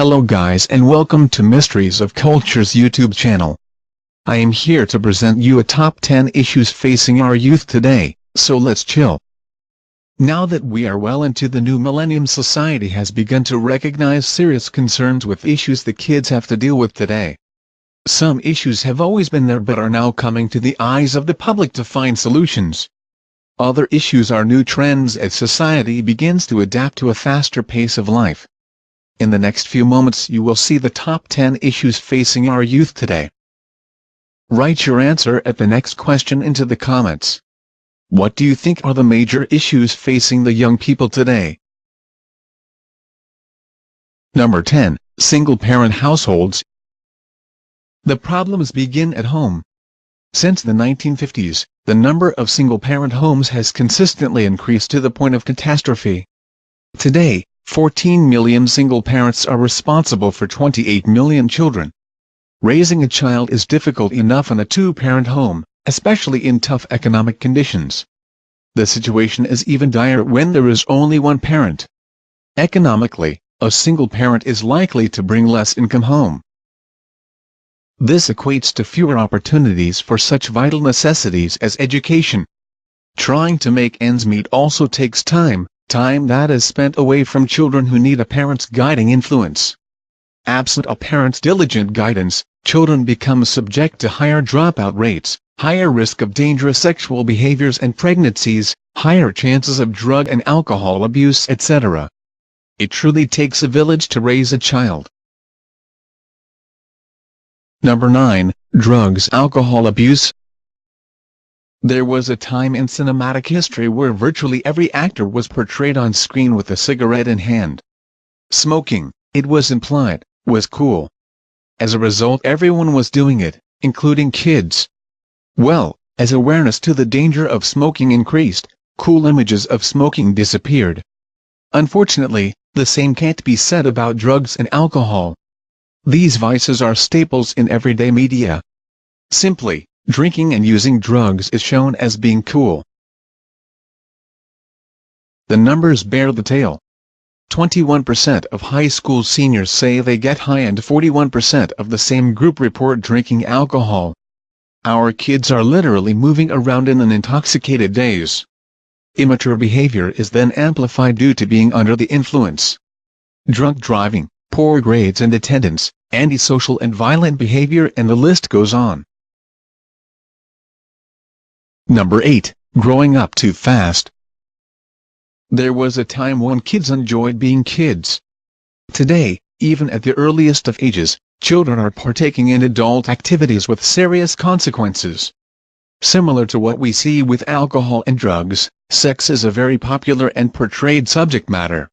Hello guys and welcome to Mysteries of Culture's YouTube channel. I am here to present you a top 10 issues facing our youth today, so let's chill. Now that we are well into the new millennium, society has begun to recognize serious concerns with issues the kids have to deal with today. Some issues have always been there but are now coming to the eyes of the public to find solutions. Other issues are new trends as society begins to adapt to a faster pace of life. In the next few moments you will see the top 10 issues facing our youth today. Write your answer at the next question into the comments. What do you think are the major issues facing the young people today? Number 10. Single-parent households. The problems begin at home. Since the 1950s, the number of single-parent homes has consistently increased to the point of catastrophe. Today, 14 million single parents are responsible for 28 million children. Raising a child is difficult enough in a two-parent home, especially in tough economic conditions. The situation is even dire when there is only one parent. Economically, a single parent is likely to bring less income home. This equates to fewer opportunities for such vital necessities as education. Trying to make ends meet also takes time that is spent away from children who need a parent's guiding influence. Absent a parent's diligent guidance, children become subject to higher dropout rates, higher risk of dangerous sexual behaviors and pregnancies, higher chances of drug and alcohol abuse, etc. It truly takes a village to raise a child. Number 9. Drugs, alcohol abuse. There was a time in cinematic history where virtually every actor was portrayed on screen with a cigarette in hand. Smoking, it was implied, was cool. As a result, everyone was doing it, including kids. Well, as awareness to the danger of smoking increased, cool images of smoking disappeared. Unfortunately, the same can't be said about drugs and alcohol. These vices are staples in everyday media. Simply, drinking and using drugs is shown as being cool. The numbers bear the tale. 21% of high school seniors say they get high and 41% of the same group report drinking alcohol. Our kids are literally moving around in an intoxicated daze. Immature behavior is then amplified due to being under the influence. Drunk driving, poor grades and attendance, antisocial and violent behavior, and the list goes on. Number 8. Growing up too fast. There was a time when kids enjoyed being kids. Today, even at the earliest of ages, children are partaking in adult activities with serious consequences. Similar to what we see with alcohol and drugs, sex is a very popular and portrayed subject matter.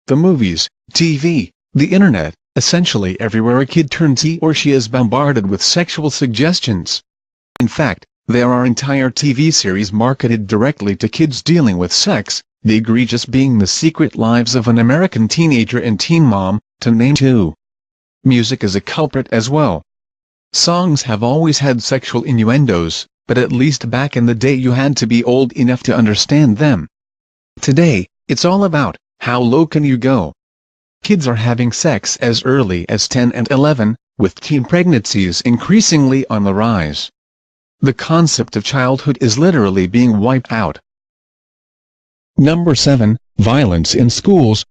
The movies, TV, the internet, essentially everywhere a kid turns he or she is bombarded with sexual suggestions. In fact, there are entire TV series marketed directly to kids dealing with sex, the egregious being The Secret Lives of an American Teenager and Teen Mom, to name two. Music is a culprit as well. Songs have always had sexual innuendos, but at least back in the day you had to be old enough to understand them. Today, it's all about, how low can you go? Kids are having sex as early as 10 and 11, with teen pregnancies increasingly on the rise. The concept of childhood is literally being wiped out. Number 7. Violence in schools.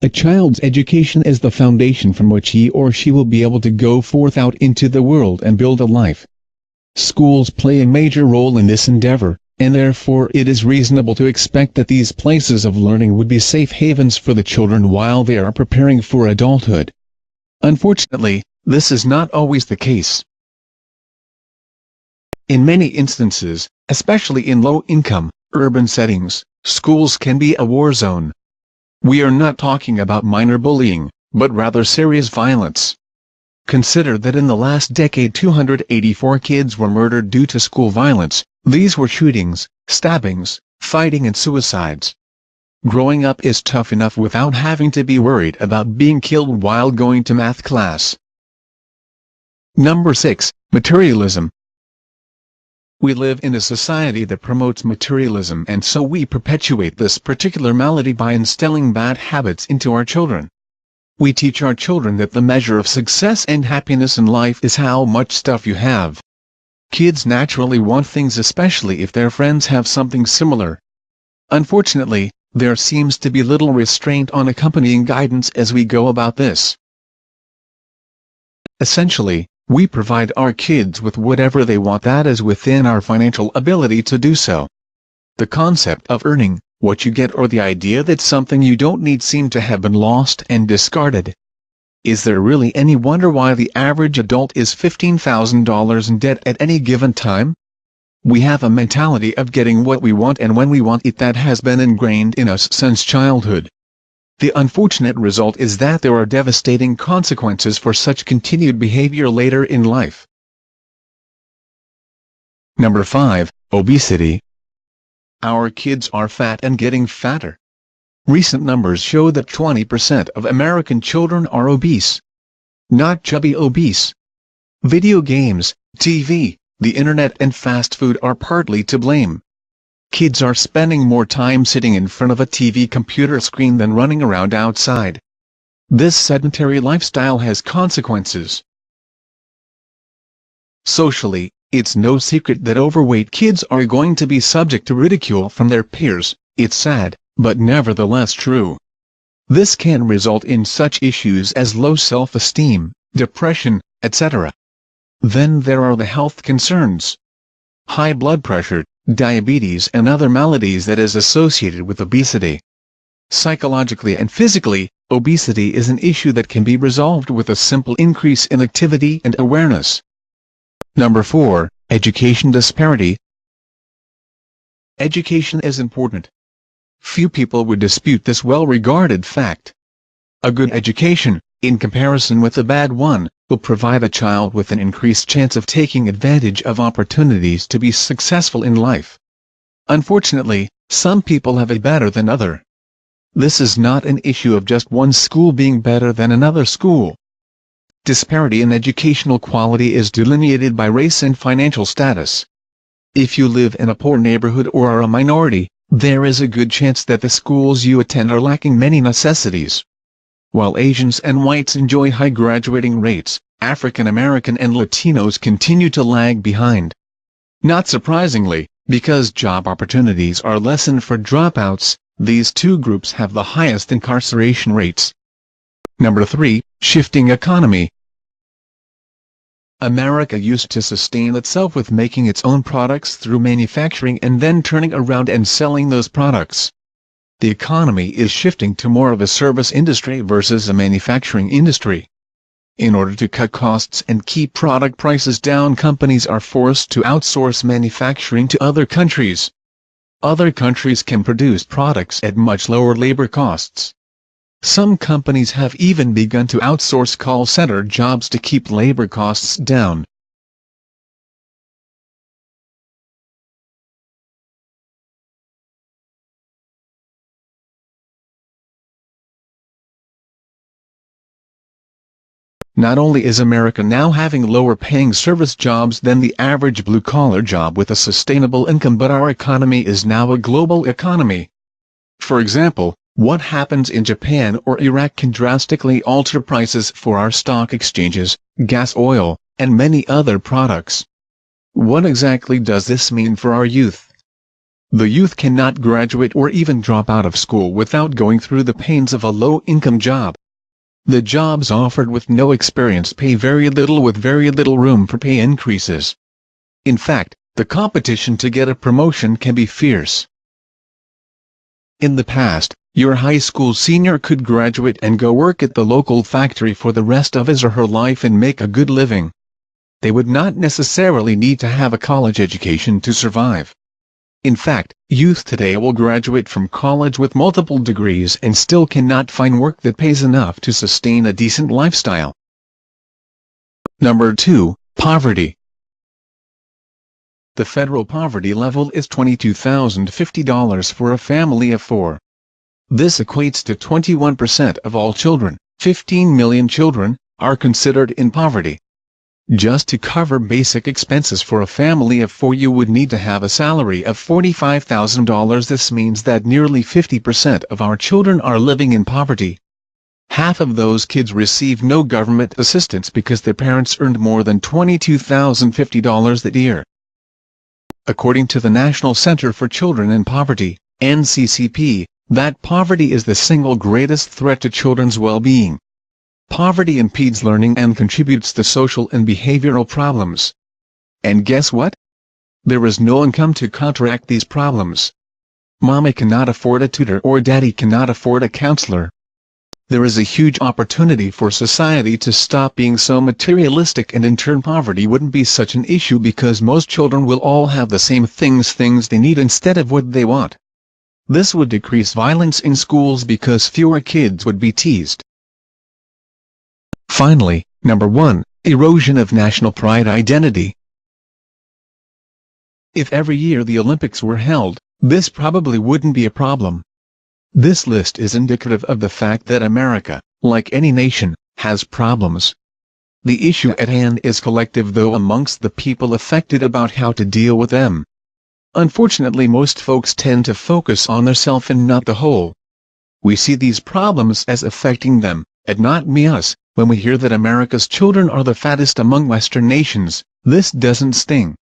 A child's education is the foundation from which he or she will be able to go forth out into the world and build a life. Schools play a major role in this endeavor, and therefore it is reasonable to expect that these places of learning would be safe havens for the children while they are preparing for adulthood. Unfortunately, this is not always the case. In many instances, especially in low-income, urban settings, schools can be a war zone. We are not talking about minor bullying, but rather serious violence. Consider that in the last decade 284 kids were murdered due to school violence. These were shootings, stabbings, fighting and suicides. Growing up is tough enough without having to be worried about being killed while going to math class. Number 6. Materialism. We live in a society that promotes materialism, and so we perpetuate this particular malady by instilling bad habits into our children. We teach our children that the measure of success and happiness in life is how much stuff you have. Kids naturally want things, especially if their friends have something similar. Unfortunately, there seems to be little restraint on accompanying guidance as we go about this. Essentially, we provide our kids with whatever they want that is within our financial ability to do so. The concept of earning what you get, or the idea that something you don't need, seem to have been lost and discarded. Is there really any wonder why the average adult is $15,000 in debt at any given time? We have a mentality of getting what we want and when we want it that has been ingrained in us since childhood. The unfortunate result is that there are devastating consequences for such continued behavior later in life. Number 5. Obesity. Our kids are fat and getting fatter. Recent numbers show that 20% of American children are obese. Not chubby obese. Video games, TV, the internet and fast food are partly to blame. Kids are spending more time sitting in front of a TV computer screen than running around outside. This sedentary lifestyle has consequences. Socially, it's no secret that overweight kids are going to be subject to ridicule from their peers. It's sad, but nevertheless true. This can result in such issues as low self-esteem, depression, etc. Then there are the health concerns. High blood pressure, diabetes and other maladies that is associated with obesity. Psychologically and physically, obesity is an issue that can be resolved with a simple increase in activity and awareness. Number 4. Education disparity. Education is important. Few people would dispute this well-regarded fact. A good education, in comparison with a bad one, will provide a child with an increased chance of taking advantage of opportunities to be successful in life. Unfortunately, some people have it better than others. This is not an issue of just one school being better than another school. Disparity in educational quality is delineated by race and financial status. If you live in a poor neighborhood or are a minority, there is a good chance that the schools you attend are lacking many necessities. While Asians and whites enjoy high graduating rates, African American and Latinos continue to lag behind. Not surprisingly, because job opportunities are lessened for dropouts, these two groups have the highest incarceration rates. Number 3. Shifting economy. America used to sustain itself with making its own products through manufacturing and then turning around and selling those products. The economy is shifting to more of a service industry versus a manufacturing industry. In order to cut costs and keep product prices down, companies are forced to outsource manufacturing to other countries. Other countries can produce products at much lower labor costs. Some companies have even begun to outsource call center jobs to keep labor costs down. Not only is America now having lower-paying service jobs than the average blue-collar job with a sustainable income, but our economy is now a global economy. For example, what happens in Japan or Iraq can drastically alter prices for our stock exchanges, gas, oil, and many other products. What exactly does this mean for our youth? The youth cannot graduate or even drop out of school without going through the pains of a low-income job. The jobs offered with no experience pay very little, with very little room for pay increases. In fact, the competition to get a promotion can be fierce. In the past, your high school senior could graduate and go work at the local factory for the rest of his or her life and make a good living. They would not necessarily need to have a college education to survive. In fact, youth today will graduate from college with multiple degrees and still cannot find work that pays enough to sustain a decent lifestyle. Number 2. Poverty. The federal poverty level is $22,050 for a family of 4. This equates to 21% of all children. 15 million children are considered in poverty. Just to cover basic expenses for a family of 4, you would need to have a salary of $45,000. This means that nearly 50% of our children are living in poverty. half of those kids receive no government assistance because their parents earned more than $22,050 that year. According to the National Center for Children in Poverty, NCCP, that poverty is the single greatest threat to children's well-being. Poverty impedes learning and contributes to social and behavioral problems. And guess what? There is no income to counteract these problems. Mommy cannot afford a tutor or daddy cannot afford a counselor. There is a huge opportunity for society to stop being so materialistic, and in turn poverty wouldn't be such an issue because most children will all have the same things they need instead of what they want. This would decrease violence in schools because fewer kids would be teased. Finally, number 1, erosion of national pride identity. If every year the Olympics were held, this probably wouldn't be a problem. This list is indicative of the fact that America, like any nation, has problems. The issue at hand is collective though amongst the people affected about how to deal with them. Unfortunately, most folks tend to focus on their self and not the whole. We see these problems as affecting them, and not us. When we hear that America's children are the fattest among Western nations, this doesn't sting.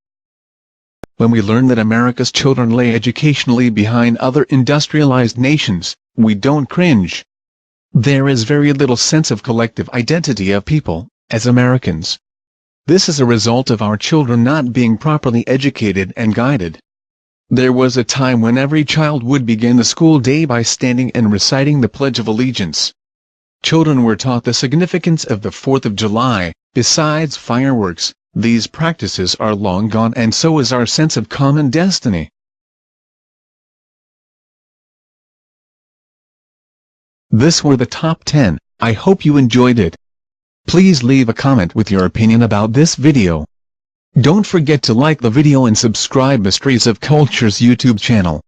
When we learn that America's children lay educationally behind other industrialized nations, we don't cringe. There is very little sense of collective identity of people, as Americans. This is a result of our children not being properly educated and guided. There was a time when every child would begin the school day by standing and reciting the Pledge of Allegiance. Children were taught the significance of the 4th of July. Besides fireworks, these practices are long gone, and so is our sense of common destiny. This were the top 10. I hope you enjoyed it. Please leave a comment with your opinion about this video. Don't forget to like the video and subscribe Mysteries of Culture's YouTube channel.